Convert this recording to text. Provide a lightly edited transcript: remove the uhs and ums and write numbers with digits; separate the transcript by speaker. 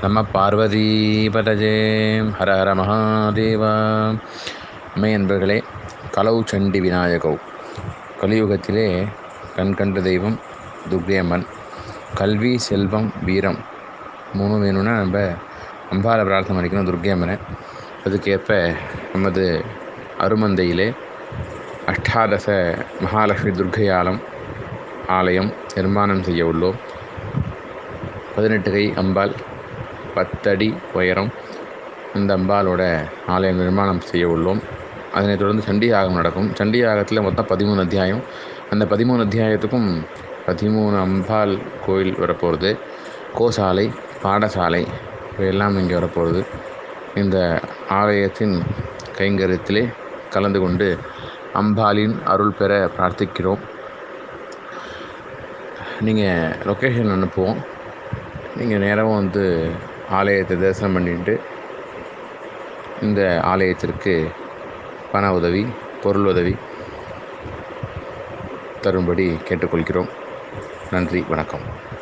Speaker 1: நம பார்வதீபதஜே ஹர ஹர மகாதேவா. அன்பர்களே, கலவு சண்டி விநாயகவ். கலியுகத்திலே கண்கண்ட தெய்வம் துர்க்கை அம்மன். கல்வி, செல்வம், வீரம் மூணும் வேணும்னா நம்ம அம்பாவை பிரார்த்தனை பண்ணிக்கணும், துர்க்கை அம்மனை. அதுக்கேற்ப நமது அருமந்தையிலே அஷ்டாதச மகாலட்சுமி துர்க்கை ஆலயம் நிர்மாணம் செய்ய உள்ளோம். 18 கை அம்பாள், 10 அடி உயரம் இந்த அம்பாலோட ஆலயம் நிர்மாணம் செய்ய உள்ளோம். அதனைத் தொடர்ந்து சண்டி யாகம் நடக்கும். சண்டி யாகத்தில் மொத்தம் 13 அத்தியாயம். அந்த 13 அத்தியாயத்துக்கும் 13 அம்பாள் கோயில் வரப்போகிறது. கோசாலை, பாடசாலை இவையெல்லாம் இங்கே வரப்போகிறது. இந்த ஆலயத்தின் கைங்கரியத்திலே கலந்து கொண்டு அம்பாளின் அருள் பெற பிரார்த்திக்கிறோம். நீங்கள் லொக்கேஷன் அனுப்புவோம். நீங்கள் நேரமும் வந்து ஆலயத்தை தரிசனம் பண்ணிட்டு இந்த ஆலயத்திற்கு பண உதவி, பொருள் உதவி தரும்படி கேட்டுக்கொள்கிறோம். நன்றி, வணக்கம்.